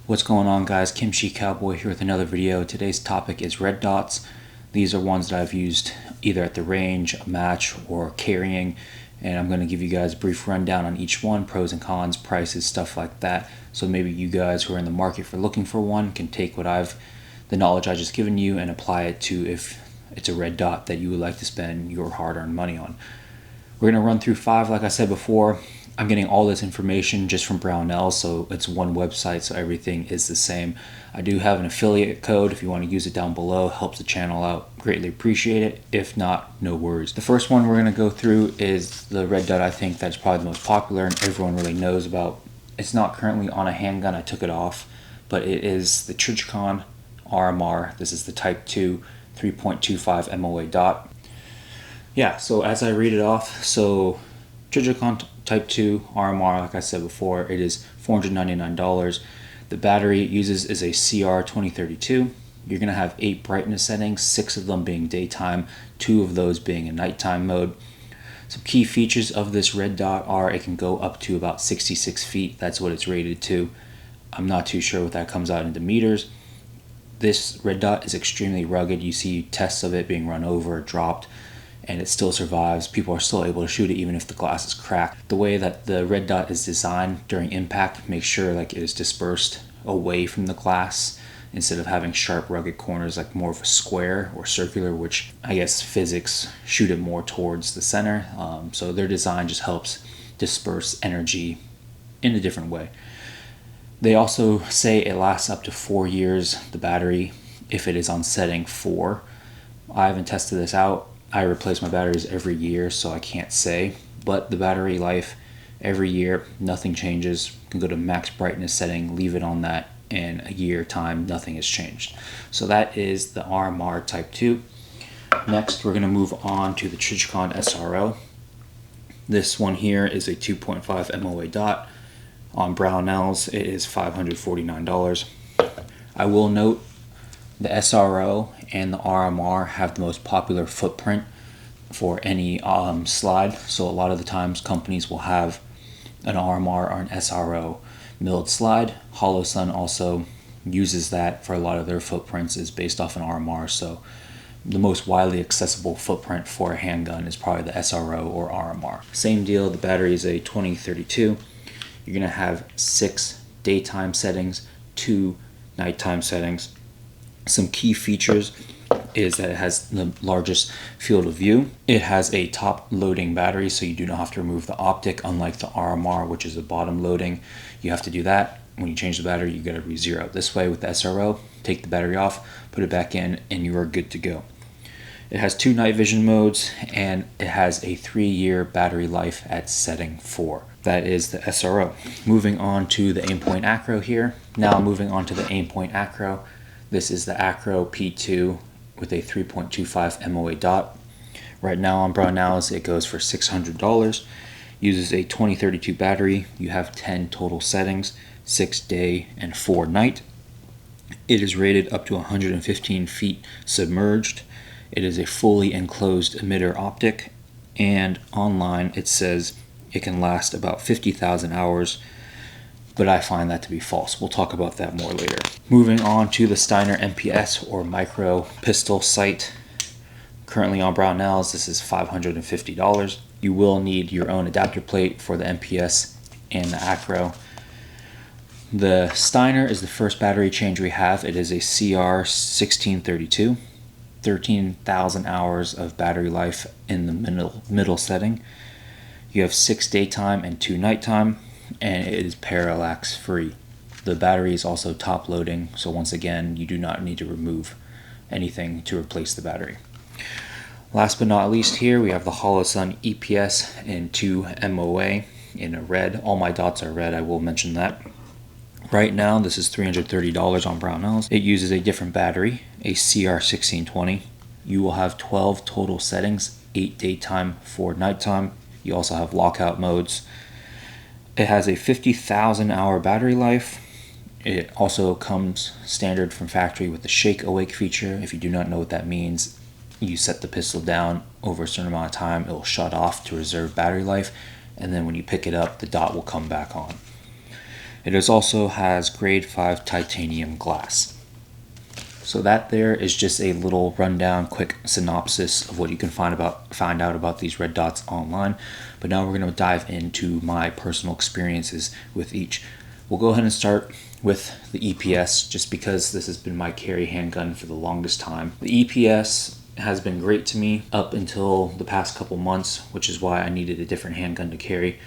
What's going on, guys? Kimchi Cowboy here with another video. Today's topic is red dots. These are ones that I've used either at the range, a match, or carrying, and I'm going to give you guys a brief rundown on each one, pros and cons, prices, stuff like that. So maybe you guys who are in the market for looking for one can take the knowledge I just given you and apply it to if it's a red dot that you would like to spend your hard-earned money on. We're going to run through 5, like I said before. I'm getting all this information just from Brownell, so it's one website, so everything is the same. I do have an affiliate code if you want to use it down below. Helps the channel out. Greatly appreciate it. If not, no worries. The first one we're going to go through is the red dot. I think that's probably the most popular and everyone really knows about. It's not currently on a handgun. I took it off, but it is the Trijicon RMR. This is the Type 2 3.25 MOA dot. Yeah, so as I read it off, so Trijicon Type 2 RMR, like I said before, it is $499. The battery it uses is a CR 2032. You're going to have 8 brightness settings, 6 of them being daytime, 2 of those being in nighttime mode. Some key features of this red dot are it can go up to about 66 feet. That's what it's rated to. I'm not too sure what that comes out into meters. This red dot is extremely rugged. You see tests of it being run over, dropped, and it still survives. People are still able to shoot it even if the glass is cracked. The way that the red dot is designed during impact makes sure like it is dispersed away from the glass instead of having sharp rugged corners, like more of a square or circular, which I guess physics shoot it more towards the center. So their design just helps disperse energy in a different way. They also say it lasts up to 4 years, the battery, if it is on setting 4. I haven't tested this out. I replace my batteries every year, so I can't say, but the battery life every year, nothing changes. You can go to max brightness setting, leave it on that, and a year time, nothing has changed. So that is the RMR Type 2. Next, we're going to move on to the Trijicon SRO. This one here is a 2.5 MOA dot. On Brownell's, it is $549. I will note the SRO and the RMR have the most popular footprint for any slide. So a lot of the times companies will have an RMR or an SRO milled slide. Holosun also uses that for a lot of their footprints, is based off an RMR. So the most widely accessible footprint for a handgun is probably the SRO or RMR. Same deal, the battery is a 2032. You're going to have 6 daytime settings, 2 nighttime settings. Some key features is that it has the largest field of view. It has a top loading battery, so you do not have to remove the optic, unlike the RMR, which is a bottom loading. You have to do that. When you change the battery, you got to re-zero. This way with the SRO, take the battery off, put it back in, and you are good to go. It has 2 night vision modes, and it has a 3-year battery life at setting 4. That is the SRO. Moving on to the Aimpoint Acro here. Now moving on to the Aimpoint Acro. This is the Acro P2 with a 3.25 MOA dot. Right now on Brownell's it goes for $600. Uses a 2032 battery. You have 10 total settings, 6 day and 4 night. It is rated up to 115 feet submerged. It is a fully enclosed emitter optic, and online it says it can last about 50,000 hours, but I find that to be false. We'll talk about that more later. Moving on to the Steiner MPS or micro pistol sight. Currently on Brownell's, this is $550. You will need your own adapter plate for the MPS and the Acro. The Steiner is the first battery change we have. It is a CR 1632. 13,000 hours of battery life in the middle setting. You have 6 daytime and 2 nighttime, and it is parallax free. The battery is also top loading, so once again you do not need to remove anything to replace the battery. Last but not least, here we have the Holosun EPS in 2 MOA in a red. All my dots are red, I will mention that. Right now this is $330 on Brownell's. It uses a different battery, a CR 1620. You will have 12 total settings, 8 daytime, 4 nighttime. You also have lockout modes. It has a 50,000 hour battery life. It also comes standard from factory with the shake awake feature. If you do not know what that means, you set the pistol down over a certain amount of time, it will shut off to reserve battery life, and then when you pick it up, the dot will come back on. It also has grade 5 titanium glass. So that there is just a little rundown, quick synopsis of what you can find out about these red dots online. But now we're going to dive into my personal experiences with each. We'll go ahead and start with the EPS, just because this has been my carry handgun for the longest time. The EPS has been great to me up until the past couple months, which is why I needed a different handgun to carry,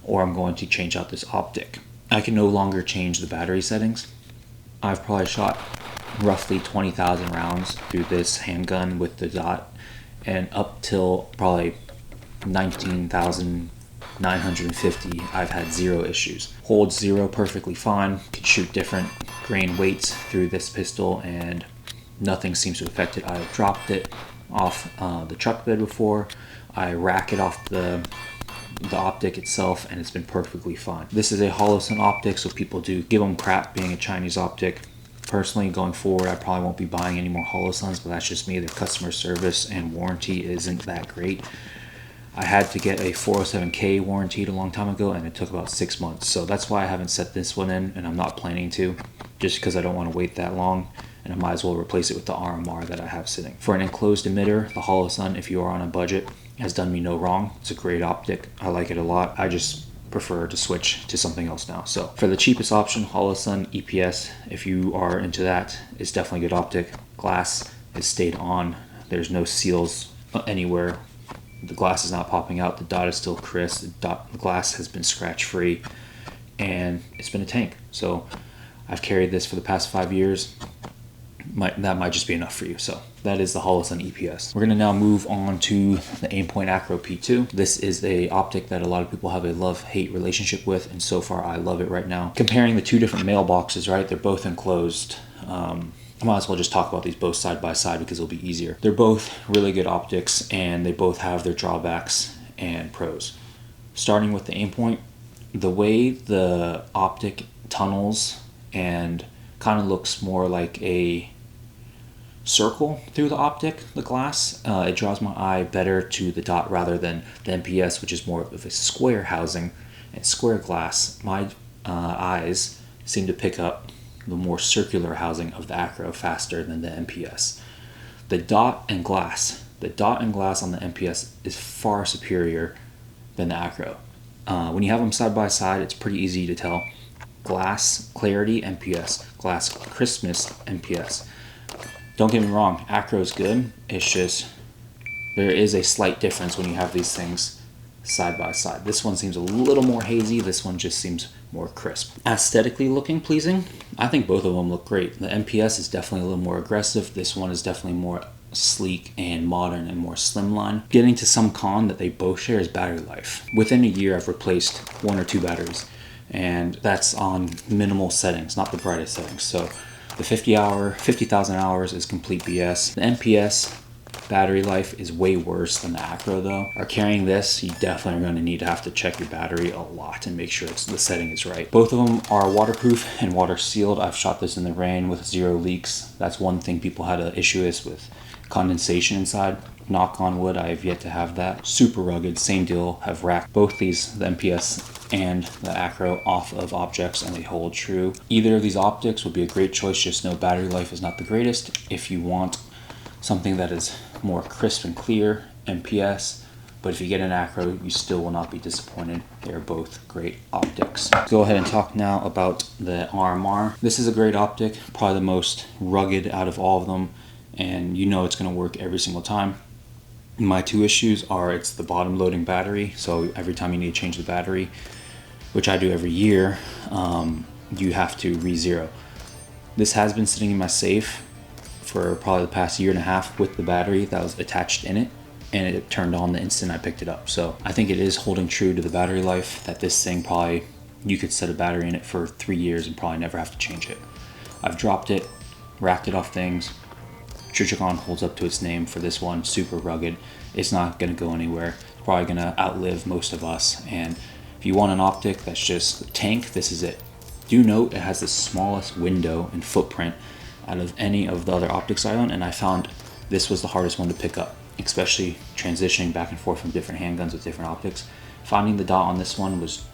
or I'm going to change out this optic. I can no longer change the battery settings. I've probably shot roughly 20,000 rounds through this handgun with the dot, and up till probably 19,950 I've had zero issues. Holds zero perfectly fine, can shoot different grain weights through this pistol and nothing seems to affect it. I've dropped it off the truck bed before, I rack it off the optic itself, and it's been perfectly fine. This is a Holosun optic, so people do give them crap being a Chinese optic. Personally, going forward, I probably won't be buying any more Holosuns, but that's just me. Their customer service and warranty isn't that great. I had to get a 407k warranted a long time ago, and it took about 6 months. So that's why I haven't set this one in, and I'm not planning to, just because I don't want to wait that long, and I might as well replace it with the RMR that I have sitting. For an enclosed emitter, the Holosun, if you are on a budget, has done me no wrong. It's a great optic. I like it a lot. I just prefer to switch to something else now. So for the cheapest option, Holosun EPS, if you are into that, it's definitely a good optic. Glass is stayed on. There's no seals anywhere. The glass is not popping out. The dot is still crisp. The glass has been scratch free, and it's been a tank. So I've carried this for the past 5 years. That might just be enough for you. So that is the Holosun EPS. We're going to now move on to the Aimpoint Acro P2. This is a optic that a lot of people have a love-hate relationship with, and so far I love it right now. Comparing the two different mailboxes, right? They're both enclosed. I might as well just talk about these both side by side because it'll be easier. They're both really good optics, and they both have their drawbacks and pros. Starting with the Aimpoint, the way the optic tunnels and kind of looks more like a circle through the optic, the glass. It draws my eye better to the dot rather than the MPS, which is more of a square housing and square glass. My eyes seem to pick up the more circular housing of the Acro faster than the MPS. The dot and glass on the MPS is far superior than the Acro. When you have them side by side, it's pretty easy to tell. Glass clarity, MPS. Glass crispness, MPS. Don't get me wrong, Acro is good. It's just there is a slight difference when you have these things side by side. This one seems a little more hazy. This one just seems more crisp. Aesthetically looking pleasing, I think both of them look great. The MPS is definitely a little more aggressive. This one is definitely more sleek and modern and more slimline. Getting to some con that they both share is battery life. Within a year, I've replaced 1 or 2 batteries, and that's on minimal settings, not the brightest settings. So the 50,000 hours is complete BS. The MPS battery life is way worse than the Acro though. Or carrying this, you definitely are going to have to check your battery a lot and make sure the setting is right. Both of them are waterproof and water sealed. I've shot this in the rain with 0 leaks. That's one thing people had an issue with condensation inside. Knock on wood, I have yet to have that. Super rugged, same deal. Have racked both these, the MPS and the Acro, off of objects, and they hold true. Either of these optics would be a great choice. Just know battery life is not the greatest. If you want something that is more crisp and clear, MPS. But if you get an Acro, you still will not be disappointed. They are both great optics. Let's go ahead and talk now about the RMR. This is a great optic, probably the most rugged out of all of them, and you know it's going to work every single time. My 2 issues are it's the bottom loading battery, so every time you need to change the battery, which I do every year, you have to re-zero. This has been sitting in my safe for probably the past 1.5 years with the battery that was attached in it, and it turned on the instant I picked it up. So I think it is holding true to the battery life, that this thing probably, you could set a battery in it for 3 years and probably never have to change it. I've dropped it, racked it off things. Trijicon holds up to its name for this one, super rugged. It's not gonna go anywhere. It's probably gonna outlive most of us. And if you want an optic that's just a tank, this is it. Do note it has the smallest window and footprint out of any of the other optics I own, and I found this was the hardest one to pick up, especially transitioning back and forth from different handguns with different optics. Finding the dot on this one was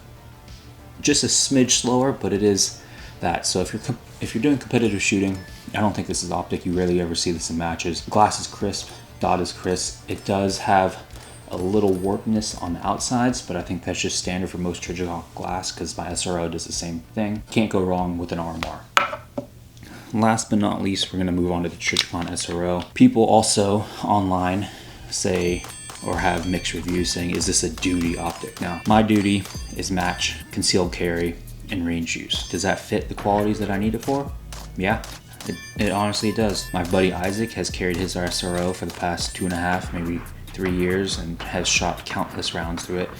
just a smidge slower, but it is that. So if you're doing competitive shooting, I don't think this is optic. You rarely ever see this in matches. Glass is crisp, dot is crisp. It does have a little warpedness on the outsides, but I think that's just standard for most Trijicon glass because my SRO does the same thing. Can't go wrong with an RMR. Last but not least, we're going to move on to the Trijicon SRO. People also online say or have mixed reviews saying, is this a duty optic? Now, my duty is match, concealed carry, and range use. Does that fit the qualities that I need it for? Yeah, it honestly does. My buddy Isaac has carried his SRO for the past 2.5, maybe 3 years, and has shot countless rounds through it.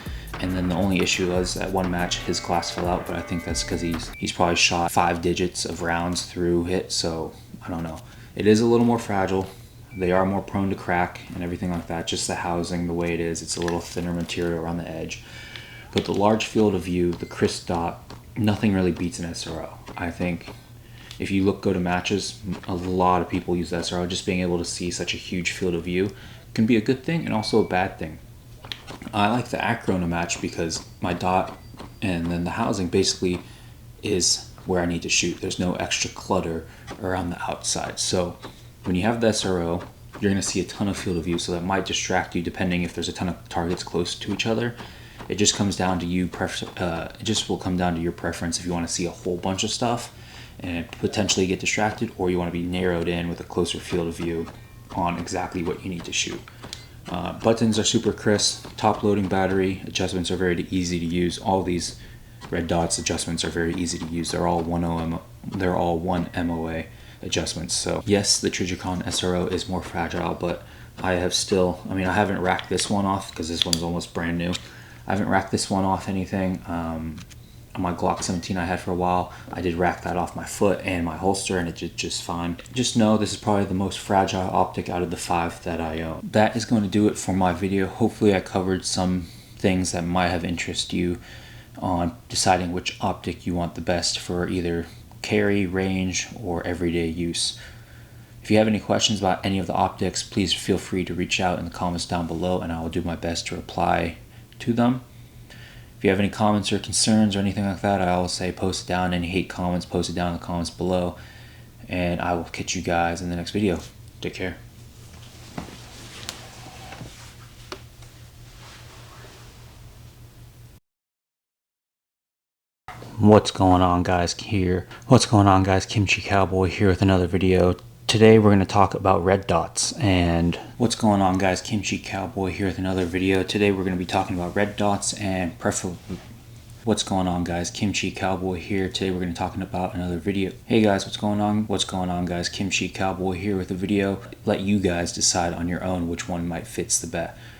And then the only issue was at one match his glass fell out, but I think that's because he's probably shot 5 digits of rounds through it, so I don't know. It is a little more fragile. They are more prone to crack and everything like that. Just the housing, the way it is, it's a little thinner material around the edge. But the large field of view, the crisp dot, nothing really beats an SRO. I think if you go to matches, a lot of people use the SRO. Just being able to see such a huge field of view can be a good thing and also a bad thing. I like the Acro in a match because my dot and then the housing basically is where I need to shoot. There's no extra clutter around the outside. So when you have the SRO, you're going to see a ton of field of view, so that might distract you depending if there's a ton of targets close to each other. It just comes down to you. It just will come down to your preference if you want to see a whole bunch of stuff and potentially get distracted, or you want to be narrowed in with a closer field of view on exactly what you need to shoot. Buttons are super crisp. Top loading battery adjustments are very easy to use. All these red dots adjustments are very easy to use. They're all 1 MOA adjustments. So yes, the Trijicon SRO is more fragile, but I haven't racked this one off because this one's almost brand new. I haven't racked this one off anything. On my Glock 17 I had for a while, I did rack that off my foot and my holster, and it did just fine. Just know this is probably the most fragile optic out of the 5 that I own. That is going to do it for my video. Hopefully I covered some things that might have interest you on deciding which optic you want the best for either carry, range, or everyday use. If you have any questions about any of the optics, please feel free to reach out in the comments down below, and I will do my best to reply to them. If you have any comments or concerns or anything like that, I always say post it down. Any hate comments, post it down in the comments below, and I will catch you guys in the next video. Take care. What's going on, guys? Kimchi Cowboy here with another video. Today we're going to talk about red dots. And what's going on, guys? Kimchi Cowboy here with another video. Today we're going to be talking about red dots and preferably. What's going on, guys? Kimchi Cowboy here. Today we're going to be talking about another video. Hey guys, what's going on, guys? Kimchi Cowboy here with a video. Let you guys decide on your own which one might fits the bet.